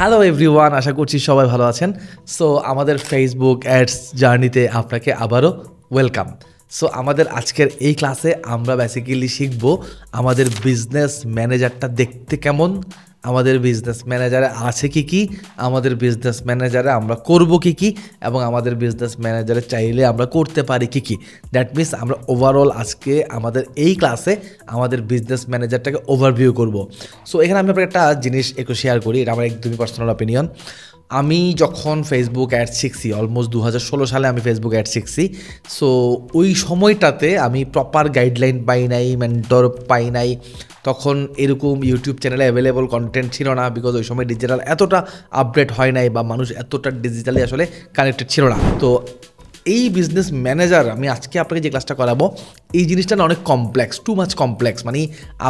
Hello everyone, আশা করছি সবাই ভালো আছেন। সো আমাদের ফেসবুক অ্যাডস জার্নিতে আপনাকে আবারও ওয়েলকাম। সো আমাদের আজকের এই ক্লাসে আমরা বেসিক্যালি শিখব আমাদের বিজনেস ম্যানেজারটা দেখতে কেমন, আমাদের বিজনেস ম্যানেজারে আছে কি কি, আমাদের বিজনেস ম্যানেজারে আমরা করব কি কি, এবং আমাদের বিজনেস ম্যানেজারে চাইলে আমরা করতে পারি কি কি। দ্যাট মিনস আমরা ওভারঅল আজকে আমাদের এই ক্লাসে আমাদের বিজনেস ম্যানেজারটাকে ওভারভিউ করব। সো এখানে আমি আপনাকে একটা জিনিস একটু শেয়ার করি, এটা আমার একদমই পার্সোনাল অপিনিয়ন। আমি যখন ফেসবুক অ্যাড শিখছি, অলমোস্ট 2016 সালে আমি ফেসবুক অ্যাড শিখছি। সো ওই সময়টাতে আমি প্রপার গাইডলাইন পাই নাই, মেন্টর পাই নাই। তখন এরকম ইউটিউব চ্যানেলে অ্যাভেলেবল কন্টেন্ট ছিল না, বিকজ ওই সময় ডিজিটাল এতটা আপডেট হয় নাই বা মানুষ এতটা ডিজিটালি আসলে কানেক্টেড ছিল না। তো এই বিজনেস ম্যানেজার আমি আজকে আপনাকে যে ক্লাসটা করাবো, এই জিনিসটা না অনেক কমপ্লেক্স, টু মাচ কমপ্লেক্স। মানে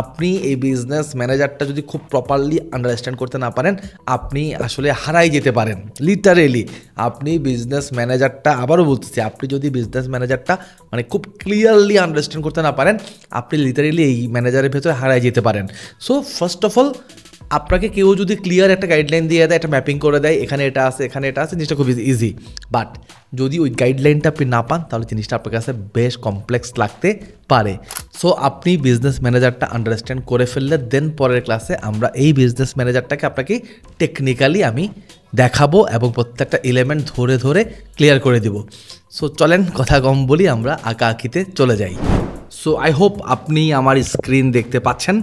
আপনি এই বিজনেস ম্যানেজারটা যদি খুব প্রপারলি আন্ডারস্ট্যান্ড করতে না পারেন, আপনি আসলে হারাই যেতে পারেন। লিটারেলি আপনি বিজনেস ম্যানেজারটা, আবারও বলতেছি, আপনি যদি বিজনেস ম্যানেজারটা মানে খুব ক্লিয়ারলি আন্ডারস্ট্যান্ড করতে না পারেন, আপনি লিটারেলি এই ম্যানেজারের ভেতরে হারাই যেতে পারেন। সো ফার্স্ট অফ অল, আপনাকে কেউ যদি ক্লিয়ার একটা গাইডলাইন দিয়ে দেয়, একটা ম্যাপিং করে দেয়, এখানে এটা আছে এখানে এটা আছে, জিনিসটা খুব ইজি। বাট যদি ওই গাইডলাইনটা আপনি না পান, তাহলে জিনিসটা আপনার কাছে বেশ কমপ্লেক্স লাগতে পারে। সো আপনি বিজনেস ম্যানেজারটা আন্ডারস্ট্যান্ড করে ফেললে দেন পরের ক্লাসে আমরা এই বিজনেস ম্যানেজারটাকে আপনাকে টেকনিক্যালি আমি দেখাবো এবং প্রত্যেকটা এলিমেন্ট ধরে ধরে ক্লিয়ার করে দেব। সো চলেন কথা কম বলি, আমরা আঁকা আঁকিতে চলে যাই। সো আই হোপ আপনি আমার স্ক্রিন দেখতে পাচ্ছেন।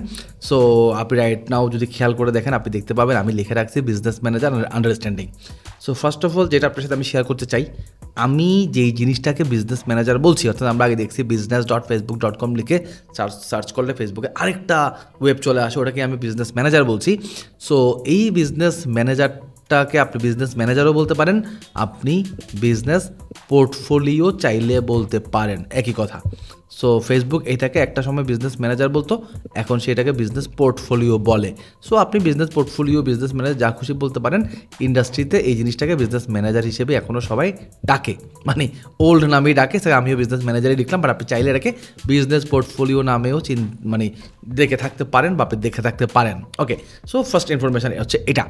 সো আপনি রাইট নাও যদি খেয়াল করে দেখেন, আপনি দেখতে পাবেন আমি লিখে রাখছি business manager understanding. So first of all যেটা আপনার সাথে আমি শেয়ার করতে চাই, আমি যেই জিনিসটাকে বিজনেস ম্যানেজার বলছি, অর্থাৎ আমরা আগে দেখছি business.facebook.com লিখে সার্চ করলে ফেসবুকে আরেকটা ওয়েব চলে আসে, ওটাকে আমি বিজনেস ম্যানেজার বলছি। সো এই বিজনেস ম্যানেজারটাকে আপনি বিজনেস ম্যানেজারও বলতে পারেন, আপনি বিজনেস পোর্টফোলিও চাইলে বলতে পারেন, একই কথা। সো ফেসবুক এটাকে একটা সময় বিজনেস ম্যানেজার বলতো, এখন সেটাকে বিজনেস পোর্টফোলিও বলে। সো আপনি বিজনেস পোর্টফোলিও, বিজনেস ম্যানেজার যা খুশি বলতে পারেন। ইন্ডাস্ট্রিতে এই জিনিসটাকে বিজনেস ম্যানেজার হিসেবে এখনও সবাই ডাকে, মানে ওল্ড নামেই ডাকে। স্যার আমিও বিজনেস ম্যানেজারই লিখলাম, বাট আপনি চাইলে এটাকে বিজনেস পোর্টফোলিও নামেও মানে দেখে থাকতে পারেন বা আপনি দেখে থাকতে পারেন। ওকে, সো ফার্স্ট ইনফরমেশান হচ্ছে এটা।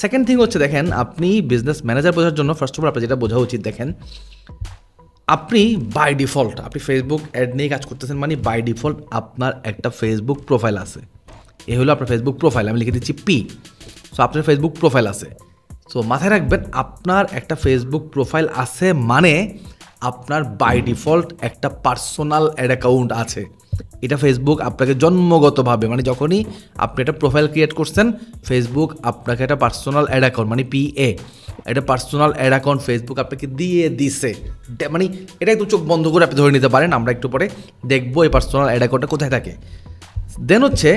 সেকেন্ড থিং হচ্ছে, দেখেন আপনি বিজনেস ম্যানেজার বোঝার জন্য ফার্স্ট অফ অল আপনার যেটা বোঝা উচিত, দেখেন আপনি বাই ডিফল্ট আপনি ফেসবুক অ্যাড নিয়ে কাজ করতেছেন, মানে বাই ডিফল্ট আপনার একটা ফেসবুক প্রোফাইল আছে। এ হলো আপনার ফেসবুক প্রোফাইল, আমি লিখে দিচ্ছি পি। সো আপনার ফেসবুক প্রোফাইল আছে। সো মাথায় রাখবেন, আপনার একটা ফেসবুক প্রোফাইল আছে মানে আপনার বাই ডিফল্ট একটা পার্সোনাল অ্যাড অ্যাকাউন্ট আছে। এটা ফেসবুক আপনাকে জন্মগতভাবে, মানে যখনই আপনি একটা প্রোফাইল ক্রিয়েট করছেন, ফেসবুক আপনাকে একটা পার্সোনাল অ্যাড অ্যাকাউন্ট মানে PA, একটা পার্সোনাল অ্যাড অ্যাকাউন্ট ফেসবুক আপনাকে দিয়ে দিছে। মানে এটা একটু চোখ বন্ধ করে আপনি ধরে নিতে পারেন, আমরা একটু পরে দেখবো এই পার্সোনাল অ্যাড অ্যাকাউন্টটা কোথায় থাকে। দেন হচ্ছে,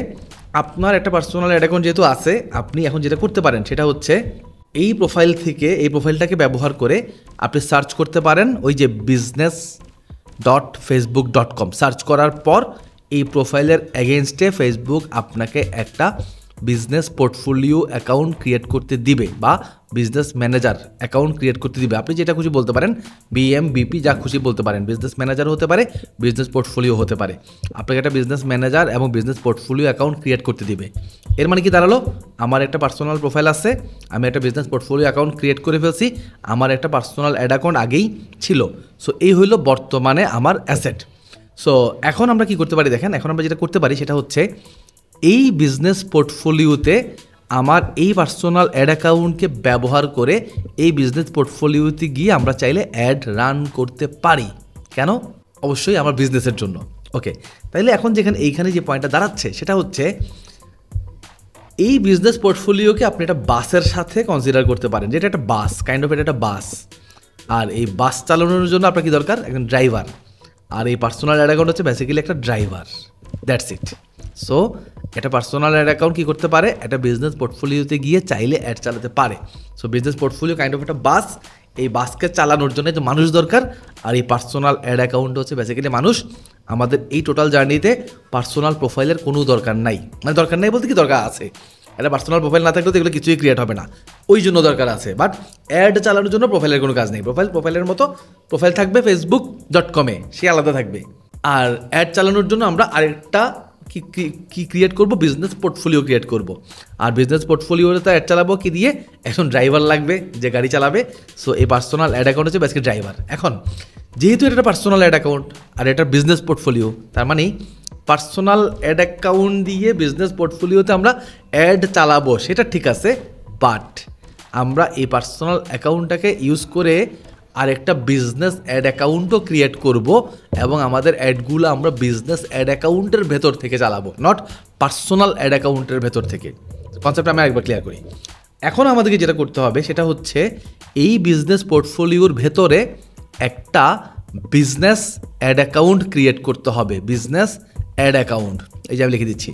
আপনার একটা পার্সোনাল অ্যাড অ্যাকাউন্ট যেহেতু আছে, আপনি এখন যেটা করতে পারেন সেটা হচ্ছে এই প্রোফাইল থেকে, এই প্রোফাইলটাকে ব্যবহার করে আপনি সার্চ করতে পারেন ওই যে business.facebook.com। সার্চ করার পর এই প্রোফাইলের এগেনস্টে ফেসবুক আপনাকে একটা বিজনেস পোর্টফোলিও অ্যাকাউন্ট ক্রিয়েট করতে দিবে বা বিজনেস ম্যানেজার অ্যাকাউন্ট ক্রিয়েট করতে দিবে। আপনি যেটা খুশি বলতে পারেন, BMBP যা খুশি বলতে পারেন। বিজনেস ম্যানেজার হতে পারে, বিজনেস পোর্টফোলিও হতে পারে। আপনাকে একটা বিজনেস ম্যানেজার এবং বিজনেস পোর্টফোলিও অ্যাকাউন্ট ক্রিয়েট করতে দিবে। এর মানে কি দাঁড়ালো, আমার একটা পার্সোনাল প্রোফাইল আছে, আমি একটা বিজনেস পোর্টফোলিও অ্যাকাউন্ট ক্রিয়েট করে ফেলছি, আমার একটা পার্সোনাল অ্যাড অ্যাকাউন্ট আগেই ছিল। সো এই হলো বর্তমানে আমার অ্যাসেট। সো এখন আমরা কি করতে পারি, দেখেন এখন আমরা যেটা করতে পারি সেটা হচ্ছে, এই বিজনেস পোর্টফোলিওতে আমার এই পার্সোনাল অ্যাড অ্যাকাউন্টকে ব্যবহার করে এই বিজনেস পোর্টফোলিওতে গিয়ে আমরা চাইলে অ্যাড রান করতে পারি। কেন? অবশ্যই আমার বিজনেসের জন্য। ওকে, তাইলে এখন যেখানে এইখানে যে পয়েন্টটা দাঁড়াচ্ছে সেটা হচ্ছে, এই বিজনেস পোর্টফোলিওকে আপনি একটা বাসের সাথে কনসিডার করতে পারেন, যেটা একটা বাস, কাইন্ড অফ এটা একটা বাস। আর এই বাস চালানোর জন্য আপনার কি দরকার? একজন ড্রাইভার। আর এই পার্সোনাল অ্যাড অ্যাকাউন্ট হচ্ছে বেসিক্যালি একটা ড্রাইভার, দ্যাটস ইট। সো এটা পার্সোনাল অ্যাড অ্যাকাউন্ট কী করতে পারে, একটা বিজনেস পোর্টফোলিওতে গিয়ে চাইলে অ্যাড চালাতে পারে। So business portfolio kind of একটা বাস, এই বাসকে চালানোর জন্য যে মানুষ দরকার, আর এই পার্সোনাল অ্যাড অ্যাকাউন্ট হচ্ছে বেসিক্যালি মানুষ। আমাদের এই টোটাল জার্নিতে পার্সোনাল প্রোফাইলের কোনো দরকার নাই, মানে দরকার নাই বলতে কি দরকার আছে, একটা পার্সোনাল প্রোফাইল না থাকলে তো এগুলো কিছুই ক্রিয়েট হবে না, ওই জন্য দরকার আছে। বাট অ্যাড চালানোর জন্য প্রোফাইলের কোনো কাজ নেই। প্রোফাইলের মতো প্রোফাইল থাকবে Facebook.com-এ, সে আলাদা থাকবে। আর অ্যাড চালানোর জন্য আমরা আরেকটা কি ক্রিয়েট করব, বিজনেস পোর্টফোলিও ক্রিয়েট করব। আর বিজনেস পোর্টফোলিওতে তো অ্যাড চালাবো কি দিয়ে, এখন ড্রাইভার লাগবে যে গাড়ি চালাবে। সো এই পার্সোনাল অ্যাড অ্যাকাউন্ট হচ্ছে বেসিক্যালি ড্রাইভার। এখন যেহেতু এটা পার্সোনাল অ্যাড অ্যাকাউন্ট আর এটা বিজনেস পোর্টফোলিও, তার মানে পার্সোনাল অ্যাড অ্যাকাউন্ট দিয়ে বিজনেস পোর্টফোলিওতে আমরা অ্যাড চালাবো, সেটা ঠিক আছে। বাট আমরা এই পার্সোনাল অ্যাকাউন্টটাকে ইউজ করে আরেকটা বিজনেস অ্যাড অ্যাকাউন্টও ক্রিয়েট করব এবং আমাদের অ্যাডগুলো আমরা বিজনেস অ্যাড অ্যাকাউন্টের ভেতর থেকে চালাবো, নট পার্সোনাল অ্যাড অ্যাকাউন্টের ভেতর থেকে। কনসেপ্টটা আমি আরেকবার ক্লিয়ার করি। এখন আমাদেরকে যেটা করতে হবে সেটা হচ্ছে এই বিজনেস পোর্টফোলিওর ভেতরে একটা বিজনেস অ্যাড অ্যাকাউন্ট ক্রিয়েট করতে হবে। বিজনেস অ্যাড অ্যাকাউন্ট, এই যে আমি লিখে দিচ্ছি,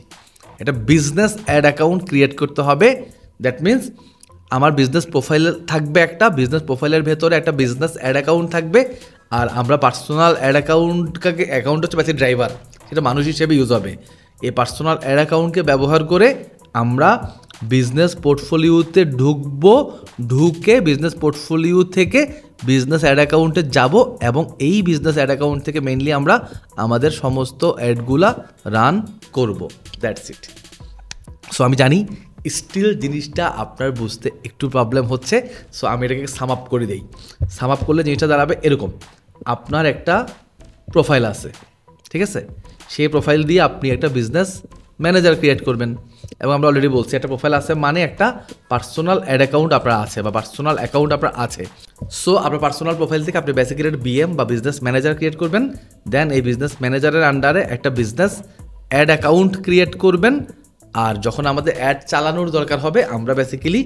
এটা বিজনেস অ্যাড অ্যাকাউন্ট ক্রিয়েট করতে হবে। দ্যাট মিনস আমার বিজনেস প্রোফাইল থাকবে, একটা বিজনেস প্রোফাইলের ভেতরে একটা বিজনেস অ্যাড অ্যাকাউন্ট থাকবে। আর আমরা পার্সোনাল অ্যাড অ্যাকাউন্ট হচ্ছে বেশি ড্রাইভার, সেটা মানুষ হিসেবে ইউজ হবে। এই পার্সোনাল অ্যাড অ্যাকাউন্টকে ব্যবহার করে আমরা বিজনেস পোর্টফোলিওতে ঢুকে বিজনেস পোর্টফোলিও থেকে বিজনেস অ্যাড অ্যাকাউন্টে যাব এবং এই বিজনেস অ্যাড অ্যাকাউন্ট থেকে মেইনলি আমরা আমাদের সমস্ত অ্যাডগুলা রান করব। That's it. সো আমি জানি স্টিল জিনিসটা আপনার বুঝতে একটু প্রবলেম হচ্ছে। সো আমি এটাকে সাম আপ করে দিই। সাম আপ করলে জিনিসটা দাঁড়াবে এরকম, আপনার একটা প্রোফাইল আছে, ঠিক আছে? সেই প্রোফাইল দিয়ে আপনি একটা বিজনেস ম্যানেজার ক্রিয়েট করবেন এবং আমরা অলরেডি বলছি একটা প্রোফাইল আছে মানে একটা পার্সোনাল অ্যাড অ্যাকাউন্ট আপনার আছে বা পার্সোনাল অ্যাকাউন্ট আপনার আছে। সো আপনার পার্সোনাল প্রোফাইল থেকে আপনি বেসিক্যালি একটা বিএম বা বিজনেস ম্যানেজার ক্রিয়েট করবেন। দেন এই বিজনেস ম্যানেজারের আন্ডারে একটা বিজনেস অ্যাড অ্যাকাউন্ট ক্রিয়েট করবেন। আর যখন আমাদের অ্যাড চালানোর দরকার হবে আমরা বেসিক্যালি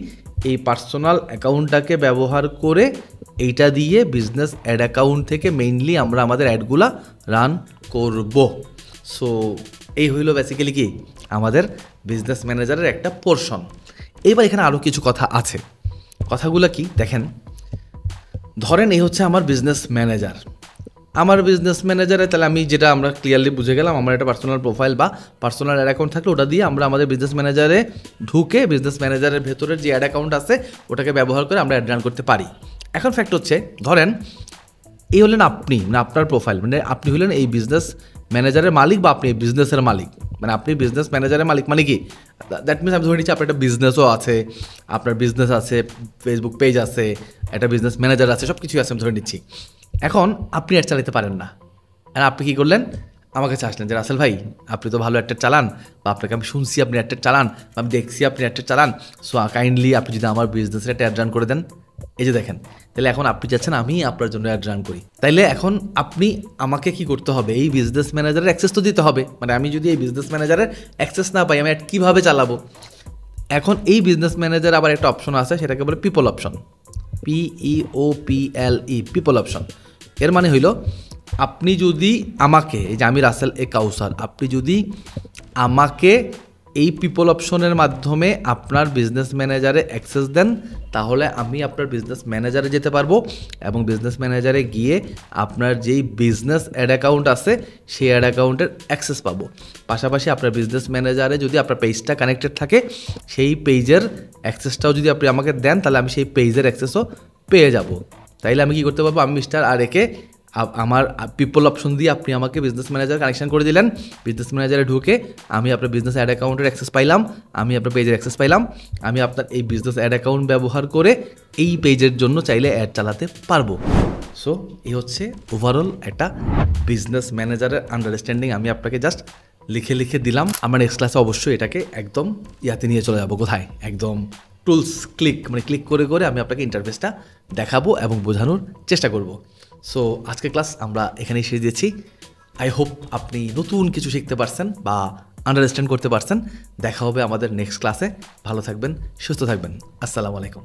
এই পার্সোনাল অ্যাকাউন্টটাকে ব্যবহার করে এইটা দিয়ে বিজনেস অ্যাড অ্যাকাউন্ট থেকে মেইনলি আমরা আমাদের অ্যাডগুলা রান করব। সো এই হইল বেসিক্যালি কি আমাদের বিজনেস ম্যানেজারের একটা পোর্শন। এইবার এখানে আরও কিছু কথা আছে। কথাগুলো কি দেখেন, ধরেন এই হচ্ছে আমার বিজনেস ম্যানেজার। আমার বিজনেস ম্যানেজারে তাহলে আমি যেটা আমরা ক্লিয়ারলি বুঝে গেলাম, আমার একটা পার্সোনাল প্রোফাইল বা পার্সোনাল অ্যাড অ্যাকাউন্ট থাকলে ওটা দিয়ে আমরা আমাদের বিজনেস ম্যানেজারে ঢুকে বিজনেস ম্যানেজারের ভেতরের যে অ্যাড অ্যাকাউন্ট আছে ওটাকে ব্যবহার করে আমরা অ্যাড রান করতে পারি। এখন ফ্যাক্ট হচ্ছে ধরেন এই হলেন আপনি, মানে আপনার প্রোফাইল, মানে আপনি হলেন এই বিজনেস ম্যানেজারের মালিক বা আপনি এই বিজনেসের মালিক। মানে আপনি বিজনেস ম্যানেজারের মালিক মানে কি, দ্যাট মিনস আমি ধরে নিচ্ছি আপনার একটা বিজনেসও আছে, আপনার বিজনেস আছে, ফেসবুক পেজ আছে, একটা বিজনেস ম্যানেজার আছে, সব কিছুই আছে আমি ধরে নিচ্ছি। এখন আপনি অ্যাড চালাতে পারেন না, আর আপনি কী করলেন, আমার কাছে আসলেন যে রাসেল ভাই আপনি তো ভালো অ্যাডটা চালান, বা আপনাকে আমি শুনছি আপনি অ্যাডটা চালান, বা আমি দেখছি আপনি অ্যাডটা চালান, সো কাইন্ডলি আপনি যদি আমার বিজনেসের একটা অ্যাড রান করে দেন। এই যে দেখেন, তাহলে এখন আপনি চাচ্ছেন আমি আপনার জন্য অ্যাড রান করি, তাইলে এখন আপনি আমাকে কি করতে হবে, এই বিজনেস ম্যানেজারের অ্যাক্সেস তো দিতে হবে। মানে আমি যদি এই বিজনেস ম্যানেজারের অ্যাক্সেস না পাই আমি অ্যাড কীভাবে চালাবো? এখন এই বিজনেস ম্যানেজার আবার একটা অপশন আছে, সেটাকে বলে people option, PEOPLE, people option. এর মানে হইল আপনি যদি আমাকে, এই যে আমি রাসেল এ কাউসার, আপনি যদি আমাকে এই পিপল অপশনের মাধ্যমে আপনার বিজনেস ম্যানেজারে অ্যাক্সেস দেন, তাহলে আমি আপনার বিজনেস ম্যানেজারে যেতে পারবো এবং বিজনেস ম্যানেজারে গিয়ে আপনার যেই বিজনেস অ্যাড অ্যাকাউন্ট আছে সেই অ্যাড অ্যাকাউন্টের অ্যাক্সেস পাবো। পাশাপাশি আপনার বিজনেস ম্যানেজারে যদি আপনার পেজটা কানেক্টেড থাকে সেই পেজের অ্যাক্সেসটাও যদি আপনি আমাকে দেন, তাহলে আমি সেই পেজের অ্যাক্সেসও পেয়ে যাব। তাইলে আমি কী করতে পারবো, আমি মিস্টার আর একে আমার পিপল অপশন দিয়ে আপনি আমাকে বিজনেস ম্যানেজার কানেকশন করে দিলেন, বিজনেস ম্যানেজারে ঢুকে আমি আপনার বিজনেস অ্যাড অ্যাকাউন্টের অ্যাক্সেস পাইলাম, আমি আপনার পেজের অ্যাক্সেস পাইলাম, আমি আপনার এই বিজনেস অ্যাড অ্যাকাউন্ট ব্যবহার করে এই পেজের জন্য চাইলে অ্যাড চালাতে পারবো। সো এই হচ্ছে ওভারঅল একটা বিজনেস ম্যানেজারের আন্ডারস্ট্যান্ডিং। আমি আপনাকে জাস্ট লিখে লিখে দিলাম। আমার নেক্সট ক্লাসে অবশ্যই এটাকে একদম ইয়াতে নিয়ে চলে যাবো, কোথায়, একদম টুলস ক্লিক করে করে আমি আপনাকে ইন্টারফেসটা দেখাবো এবং বোঝানোর চেষ্টা করব। সো আজকের ক্লাস আমরা এখানেই শেষ দিয়েছি। আই হোপ আপনি নতুন কিছু শিখতে পারছেন বা আন্ডারস্ট্যান্ড করতে পারছেন। দেখা হবে আমাদের নেক্সট ক্লাসে। ভালো থাকবেন, সুস্থ থাকবেন। আসসালামু আলাইকুম।